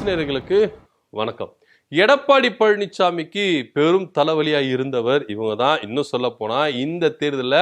நேயர்களுக்கு வணக்கம். எடப்பாடி பழனிசாமிக்கு பெரும் தலைவலியா இருந்தவர் இவங்க தான். இன்னும் சொல்ல போனா இந்த தேர்தலில்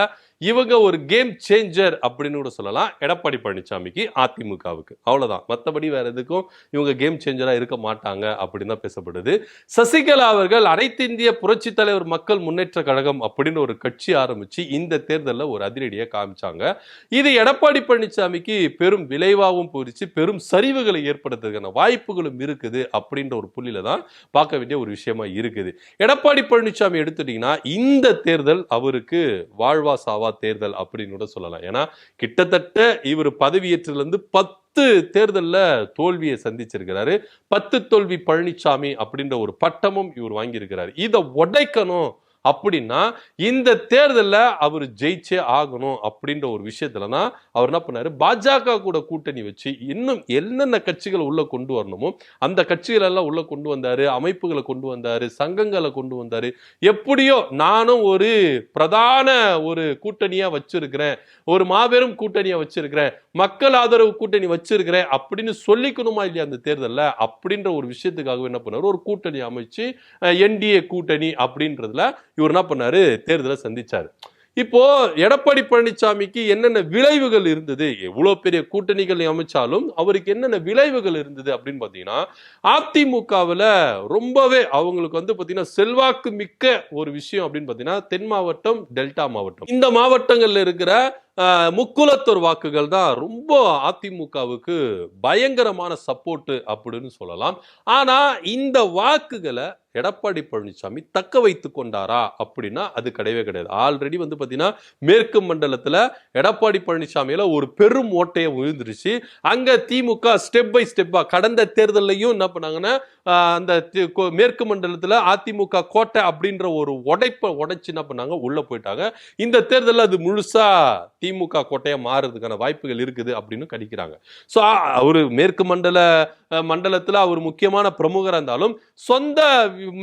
இவங்க ஒரு கேம் சேஞ்சர் அப்படின்னு கூட சொல்லலாம். எடப்பாடி பழனிசாமிக்கு, அதிமுகவுக்கு அவ்வளவுதான். மற்றபடி வேற எதுக்கும் இவங்க கேம் சேஞ்சரா இருக்க மாட்டாங்க அப்படின்னு தான் பேசப்படுது. சசிகலா அவர்கள் அனைத்து இந்திய புரட்சி தலைவர் மக்கள் முன்னேற்ற கழகம் அப்படின்னு ஒரு கட்சி ஆரம்பிச்சு இந்த தேர்தலில் ஒரு அதிரடியை காமிச்சாங்க. இது எடப்பாடி பழனிசாமிக்கு பெரும் விளைவாகவும் போயிடுச்சு, பெரும் சரிவுகளை ஏற்படுத்துறதுக்கான வாய்ப்புகளும் இருக்குது அப்படின்ற ஒரு புள்ளியில தான் பார்க்க வேண்டிய ஒரு விஷயமா இருக்குது. எடப்பாடி பழனிசாமி எடுத்துட்டீங்கன்னா இந்த தேர்தல் அவருக்கு வாழ்வா சாவா தேர்தல் அப்படின்னு கூட சொல்லலாம். ஏன்னா கிட்டத்தட்ட இவர் பதவியேற்றிலிருந்து 10 தேர்தல்ல தோல்வியை சந்திச்சிருக்கிறாரு. 10 தோல்வி பழனிசாமி அப்படின்ற ஒரு பட்டமும் இவர் வாங்கியிருக்கிறாரு. இதை உடைக்கணும் அப்படின்னா இந்த தேர்தலில் அவர் ஜெயிச்சே ஆகணும் அப்படின்ற ஒரு விஷயத்துல தான் அவர் என்ன பண்ணாரு, பாஜக கூட கூட்டணி வச்சு இன்னும் என்னென்ன கட்சிகளை உள்ள கொண்டு வரணுமோ அந்த கட்சிகள் எல்லாம் உள்ள கொண்டு வந்தாரு, அமைப்புகளை கொண்டு வந்தாரு, சங்கங்களை கொண்டு வந்தாரு. எப்படியோ நானும் ஒரு பிரதான ஒரு கூட்டணியா வச்சிருக்கிறேன், ஒரு மாபெரும் கூட்டணியா வச்சிருக்கிறேன், மக்கள் ஆதரவு கூட்டணி வச்சிருக்கிறேன் அப்படின்னு சொல்லிக்கணுமா இல்லையா அந்த தேர்தலில் அப்படின்ற ஒரு விஷயத்துக்காக என்ன பண்ணாரு, ஒரு கூட்டணி அமைச்சு என்டிஏ கூட்டணி அப்படின்றதுல இவர் என்ன பண்ணாரு, தேர்தலை சந்திச்சாரு. இப்போ எடப்பாடி பழனிசாமிக்கு என்னென்ன விளைவுகள் இருந்தது, எவ்வளவு பெரிய கூட்டணிகள் அமைச்சாலும் அவருக்கு என்னென்ன விளைவுகள் இருந்தது அப்படின்னு பாத்தீங்கன்னா, அதிமுகவுல ரொம்பவே அவங்களுக்கு பாத்தீங்கன்னா செல்வாக்கு மிக்க ஒரு விஷயம் அப்படின்னு பாத்தீங்கன்னா தென் மாவட்டம், டெல்டா மாவட்டம், இந்த மாவட்டங்கள்ல இருக்கிற முக்குலத்தோர் வாக்குகள் தான் ரொம்ப அதிமுகவுக்கு பயங்கரமான சப்போர்ட் அப்படின்னு சொல்லலாம். ஆனா இந்த வாக்குகளை எடப்பாடி பழனிசாமி தக்க வைத்து கொண்டாரா அப்படின்னா அது கிடையவே கிடையாது. ஆல்ரெடி பாத்தீங்கன்னா மேற்கு மண்டலத்துல எடப்பாடி பழனிசாமியில ஒரு பெரும் ஓட்டையை விழுந்துருச்சு. அங்க திமுக ஸ்டெப் பை ஸ்டெப்பா கடந்த தேர்தலையும் என்ன பண்ணாங்கன்னா அந்த மேற்கு மண்டலத்துல அதிமுக கோட்டை அப்படின்ற ஒரு உடைச்சு என்ன பண்ணாங்க, உள்ள போயிட்டாங்க. இந்த தேர்தலில் அது முழுசா திமுக கோட்டையா மாறுறதுக்கான வாய்ப்புகள் இருக்குது அப்படின்னு கணிக்கிறாங்க. ஸோ அவரு மேற்கு மண்டலத்துல அவர் முக்கியமான பிரமுகராக இருந்தாலும் சொந்த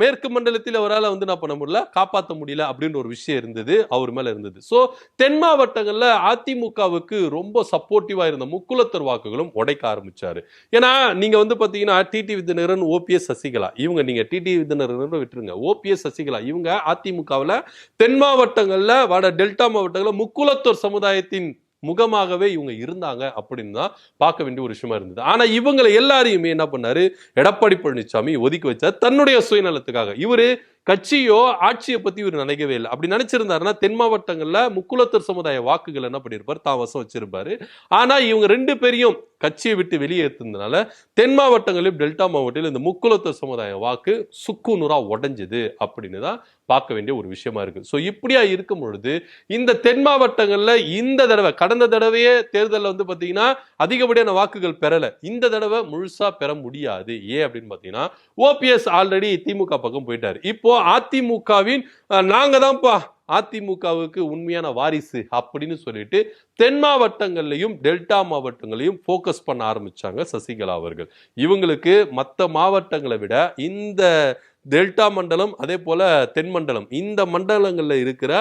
மேற்கு மண்டலத்தில் அவரால் என்ன பண்ண முடியல, காப்பாற்ற முடியல அப்படின்ற ஒரு விஷயம் இருந்தது, அவர் மேல இருந்தது. ஸோ தென் மாவட்டங்கள்ல அதிமுகவுக்கு ரொம்ப சப்போர்ட்டிவா இருந்த முக்குலத்தர் வாக்குகளும் உடைக்க ஆரம்பிச்சாரு. ஏன்னா நீங்க பாத்தீங்கன்னா டிடி விதிநகரன், ஓபிஎஸ், சசிகலா இவங்க, நீங்க டிடி விதிநகரன் விட்டுருங்க, ஓபிஎஸ் சசிகலா இவங்க அதிமுகவில் தென் மாவட்டங்கள்ல வட டெல்டா மாவட்டங்கள்ல முக்குலத்தோர் சமுதாயத்தின் முகமாகவே இவங்க இருந்தாங்க அப்படின்னு தான் பார்க்க வேண்டிய ஒரு விஷயமா இருந்தது. ஆனா இவங்களை எல்லாரையுமே என்ன பண்ணாரு, எடப்பாடி பழனிசாமி ஒதுக்கி வச்சார் தன்னுடைய சுயநலத்துக்காக. இவரு கட்சியோ ஆட்சியை பத்தி இவர் நினைக்கவே இல்லை. அப்படி நினைச்சிருந்தாருன்னா தென் மாவட்டங்கள்ல முக்குலத்தர் சமுதாய வாக்குகள் என்ன பண்ணிருப்பாரு, தான் வசம் வச்சிருப்பாரு. ஆனா இவங்க 2 பேரையும் கட்சியை விட்டு வெளியேற்றதுனால தென் மாவட்டங்களிலும் டெல்டா மாவட்டத்தில் இந்த முக்குலத்தர் சமுதாய வாக்கு சுக்குநூறா உடைஞ்சது அப்படின்னு தான் பார்க்க வேண்டிய ஒரு விஷயமா இருக்கு. ஸோ இப்படியா இருக்கும் பொழுது இந்த தென் மாவட்டங்கள்ல இந்த தடவை, கடந்த தடவையே தேர்தலில் பாத்தீங்கன்னா அதிகப்படியான வாக்குகள் பெறல, இந்த தடவை முழுசா பெற முடியாது. ஏன் அப்படின்னு பாத்தீங்கன்னா ஓபிஎஸ் ஆல்ரெடி திமுக பக்கம் போயிட்டாரு. இப்போ அதிமுகவின் நாங்க தான்ப்பா அதிமுகவுக்கு உண்மையான வாரிசு அப்படின்னு சொல்லிட்டு தென் மாவட்டங்கள்லையும் டெல்டா மாவட்டங்களையும் போக்கஸ் பண்ண ஆரம்பிச்சாங்க சசிகலா அவர்கள். இவங்களுக்கு மற்ற மாவட்டங்களை விட இந்த டெல்டா மண்டலம் அதே போல தென் மண்டலம், இந்த மண்டலங்கள்ல இருக்கிற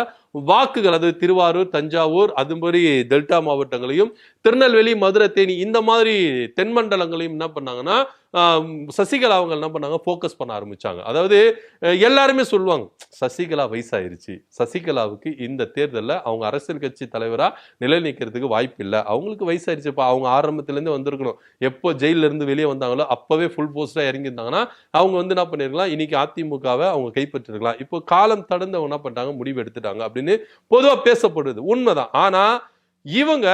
வாக்குகள், அது திருவாரூர், தஞ்சாவூர், அது மாதிரி டெல்டா மாவட்டங்களையும் திருநெல்வேலி, மதுரை, தேனி இந்த மாதிரி தென் மண்டலங்களையும் என்ன பண்ணாங்கன்னா சசிகலா அவங்க என்ன பண்ணாங்க, போக்கஸ் பண்ண ஆரம்பிச்சாங்க. அதாவது எல்லாருமே சொல்லுவாங்க சசிகலா வயசாயிருச்சு, சசிகலாவுக்கு இந்த தேர்தலில் அவங்க அரசியல் கட்சி தலைவரா நிலை நிற்கிறதுக்கு வாய்ப்பு இல்லை, அவங்களுக்கு வயசாயிருச்சுப்பா, அவங்க ஆரம்பத்திலேருந்து வந்திருக்கணும், எப்போ ஜெயில இருந்து வெளியே வந்தாங்களோ அப்பவே ஃபுல் போஸ்டா இறங்கியிருந்தாங்கன்னா அவங்க என்ன பண்ணிருக்கலாம், இன்னைக்கு அதிமுகவை அவங்க கைப்பற்றிருக்கலாம். இப்போ காலம் தடந்து அவங்க என்ன பண்ணிட்டாங்க, முடிவு எடுத்துட்டாங்க அப்படின்னு பொதுவா பேசப்படுது, உண்மைதான். ஆனா இவங்க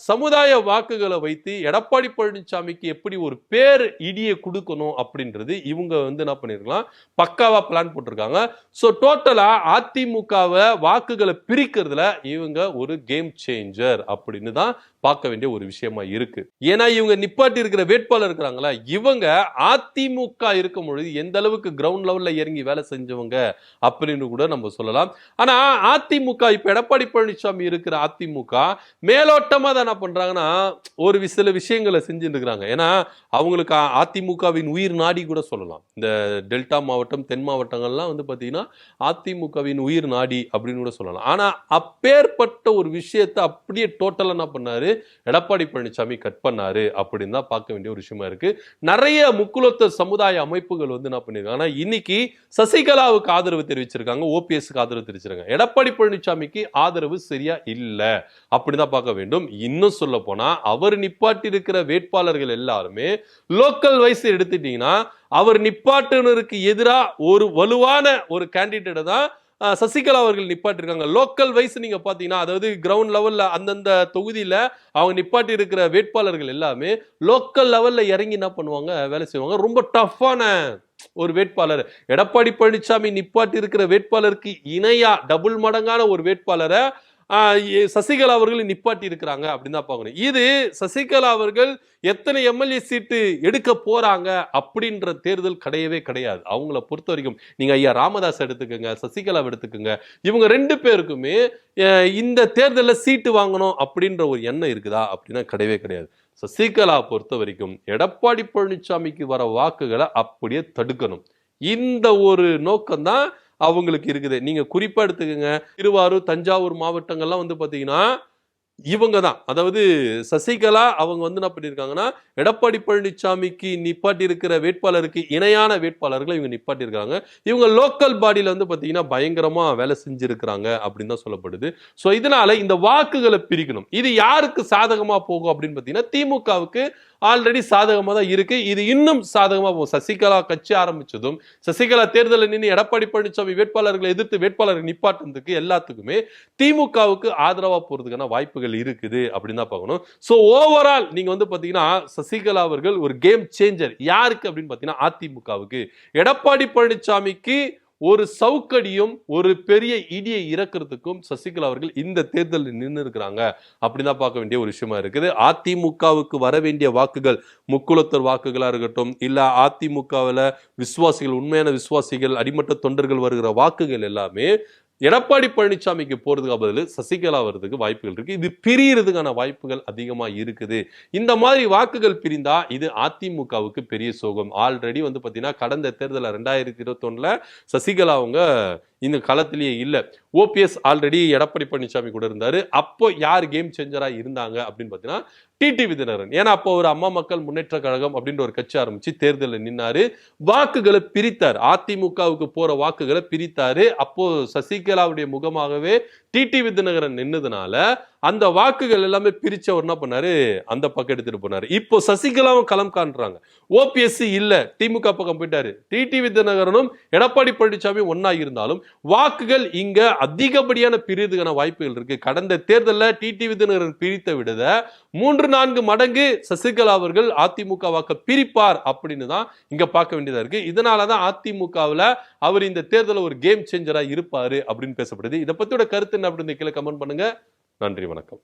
சமுதாய வாக்குகளை வைத்து எடப்பாடி பழனிசாமிக்கு எப்படி ஒரு பேர் இடியை கொடுக்கணும் அப்படின்றது இவங்க என்ன பண்ணிருக்கலாம், பக்காவா பிளான் போட்டிருக்காங்க. ஸோ டோட்டலா அதிமுகவை வாக்குகளை பிரிக்கிறதுல இவங்க ஒரு கேம் சேஞ்சர் அப்படின்னு தான் பார்க்க வேண்டிய ஒரு விஷயமா இருக்கு. ஏன்னா இவங்க நிப்பாட்டி இருக்கிற வேட்பாளர் இருக்கிறாங்களா, இவங்க அதிமுக இருக்கும் பொழுது எந்த அளவுக்கு கிரவுண்ட் லெவல்ல இறங்கி வேலை செஞ்சவங்க அப்படின்னு கூட நம்ம சொல்லலாம். ஆனா அதிமுக இப்ப எடப்பாடி பழனிசாமி இருக்கிற அதிமுக மேலோட்டமா தான் என்ன பண்றாங்கன்னா ஒரு சில விஷயங்களை செஞ்சுட்டு இருக்கிறாங்க. ஏன்னா அவங்களுக்கு அதிமுகவின் உயிர் நாடி கூட சொல்லலாம். இந்த டெல்டா மாவட்டம், தென் மாவட்டங்கள்லாம் பாத்தீங்கன்னா அதிமுகவின் உயிர் நாடி அப்படின்னு கூட சொல்லலாம். ஆனா அப்பேற்பட்ட ஒரு விஷயத்தை அப்படியே டோட்டலா என்ன பண்ணாரு, எடப்பாடி பழனிசாமி கட் பண்ணாரு அப்படின்னு தான் பார்க்க வேண்டிய ஒரு விஷயமா இருக்கு. நிறைய முக்குலத்த சமுதாய அமைப்புகள் வந்து என்ன பண்ணிருக்காங்க, இன்னைக்கு சசிகலாவுக்கு ஆதரவு தெரிவிச்சிருக்காங்க, ஓபிஎஸ்க்கு ஆதரவு தெரிவிச்சிருக்காங்க. எடப்பாடி பழனிசாமிக்கு ஆதரவு சரியா இல்ல அப்படிதான் பார்க்க வேண்டும். இன்னும் சொல்ல போனா அவர் நிப்பாட்டி இருக்கிற வேட்பாளர்கள் எல்லாருமே லோக்கல் வைஸ் எடுத்துட்டீங்கன்னா அவர் நிப்பாட்டுனருக்கு எதிராக ஒரு வலுவான ஒரு கேண்டிடேட் தான் சசிகலா அவர்கள் நிப்பாட்டிருக்காங்க. லோக்கல் வைஸ் நீங்க பாத்தீங்கன்னா, அதாவது கிரவுண்ட் லெவல்ல அந்தந்த தொகுதியில அவங்க நிப்பாட்டி இருக்கிற வேட்பாளர்கள் எல்லாமே லோக்கல் லெவல்ல இறங்கி என்ன பண்ணுவாங்க, வேலை செய்வாங்க. ரொம்ப டஃப்பான ஒரு வேட்பாளர். எடப்பாடி பழனிசாமி நிப்பாட்டி இருக்கிற வேட்பாளருக்கு இணையா டபுள் மடங்கான ஒரு வேட்பாளரை சசிகலா அவர்கள் நிப்பாட்டி இருக்கிறாங்க அப்படின்னு தான் பார்க்கணும். இது சசிகலா அவர்கள் எத்தனை எம்எல்ஏ சீட்டு எடுக்க போறாங்க அப்படின்ற தேர்தல் கிடையவே கிடையாது. அவங்கள பொறுத்த வரைக்கும் நீங்க ஐயா ராமதாஸ் எடுத்துக்கோங்க, சசிகலா எடுத்துக்கோங்க, இவங்க 2 பேருக்குமே இந்த தேர்தலில் சீட்டு வாங்கணும் அப்படின்ற ஒரு எண்ணம் இருக்குதா அப்படின்னா கிடையவே கிடையாது. சசிகலா பொறுத்த வரைக்கும் எடப்பாடி பழனிசாமிக்கு வர வாக்குகளை அப்படியே தடுக்கணும். இந்த ஒரு நோக்கம் தான் அவங்களுக்கு இருக்குது. நீங்க குறிப்பா எடுத்துக்கங்க, திருவாரூர், தஞ்சாவூர் மாவட்டங்கள்லாம் வந்து பாத்தீங்கன்னா இவங்க தான், அதாவது சசிகலா அவங்க வந்து என்ன பண்ணியிருக்காங்கன்னா எடப்பாடி பழனிசாமிக்கு நிப்பாட்டி இருக்கிற வேட்பாளருக்கு இணையான வேட்பாளர்களை இவங்க நிப்பாட்டி இருக்காங்க. இவங்க லோக்கல் பாடியில வந்து பாத்தீங்கன்னா பயங்கரமா வேலை செஞ்சிருக்கிறாங்க அப்படின்னு தான் சொல்லப்படுது. ஸோ இதனால இந்த வாக்குகளை பிரிக்கணும். இது யாருக்கு சாதகமா போகும் அப்படின்னு பாத்தீங்கன்னா திமுகவுக்கு ஆல்ரெடி சாதகமா தான் இருக்கு. இது இன்னும் சாதகமா போகும். சசிகலா கட்சி ஆரம்பிச்சதும், சசிகலா தேர்தலில் நின்று எடப்பாடி பழனிசாமி வேட்பாளர்களை எதிர்த்து வேட்பாளர்கள் நிப்பாட்டுறதுக்கு எல்லாத்துக்குமே திமுகவுக்கு ஆதரவா போறதுக்கான வாய்ப்புகள் இருக்குது அப்படின்னு தான் பார்க்கணும். சோ ஓவரால் நீங்க வந்து பாத்தீங்கன்னா சசிகலா அவர்கள் ஒரு கேம் சேஞ்சர். யாருக்கு அப்படின்னு பாத்தீங்கன்னா அதிமுகவுக்கு. எடப்பாடி பழனிசாமிக்கு ஒரு சவுக்கடியும் ஒரு பெரிய இடியை இறக்குறதுக்கும் சசிகலா அவர்கள் இந்த தேர்தலில் நின்று இருக்கிறாங்க அப்படிதான் பார்க்க வேண்டிய ஒரு விஷயமா இருக்குது. அதிமுகவுக்கு வர வேண்டிய வாக்குகள், முக்குலத்தர் வாக்குகளா இருக்கட்டும், இல்ல அதிமுகவில் விசுவாசிகள், உண்மையான விசுவாசிகள், அடிமட்ட தொண்டர்கள் வருகிற வாக்குகள் எல்லாமே எடப்பாடி பழனிசாமிக்கு போறதுக்கு பதில் சசிகலா வர்றதுக்கு வாய்ப்புகள் இருக்கு. இது பிரியறதுக்கான வாய்ப்புகள் அதிகமா இருக்குது. இந்த மாதிரி வாக்குகள் பிரிந்தா இது அதிமுகவுக்கு பெரிய சோகம். ஆல்ரெடி வந்து பாத்தீங்கன்னா கடந்த தேர்தல் 2021 சசிகலா அவங்க இந்த களத்திலேயே இல்ல. ஓபிஎஸ் ஆல்ரெடி எடப்பாடி பழனிசாமி கூட இருந்தாரு. அப்போ யார் கேம் சேஞ்சரா இருந்தாங்க அப்படின்னு பாத்தீங்கன்னா டிடிவி தினகரன். ஏன்னா அப்போ ஒரு அம்மா மக்கள் முன்னேற்ற கழகம் அப்படின்ற ஒரு கட்சி ஆரம்பிச்சு தேர்தலில் நின்னாரு, வாக்குகளை பிரித்தார், அதிமுகவுக்கு போற வாக்குகளை பிரித்தாரு. அப்போ சசிகலாவுடைய முகமாகவே டிடிவி தினகரன் நின்னதுனால அந்த வாக்குகள் எல்லாமே பிரிச்சு அவர் என்ன பண்ணாரு, அந்த பக்கம் எடுத்துட்டு போனாரு. இப்போ சசிகலாவும் களம் காண்றாங்க. ஓபிஎஸ் இல்ல, திமுக பக்கம் போயிட்டாரு. டிடிவி தினகரனும் எடப்பாடி பழனிசாமி ஒன்னா இருந்தாலும் வாக்குகள் இங்க அதிகப்படியான பிரிவுக்கான வாய்ப்புகள் இருக்கு. கடந்த தேர்தலில் டிடிவி தினகரன் பிரித்த விட 3-4 மடங்கு சசிகலா அவர்கள் அதிமுக வாக்க பிரிப்பார் அப்படின்னு தான் இங்க பார்க்க வேண்டியதா இருக்கு. இதனாலதான் அதிமுகவில் அவர் இந்த தேர்தலில் ஒரு கேம் சேஞ்சரா இருப்பாரு அப்படின்னு பேசப்படுது. இதை பத்தியோட கருத்து என்ன அப்படின்னு கீழே கமெண்ட் பண்ணுங்க. நன்றி, வணக்கம்.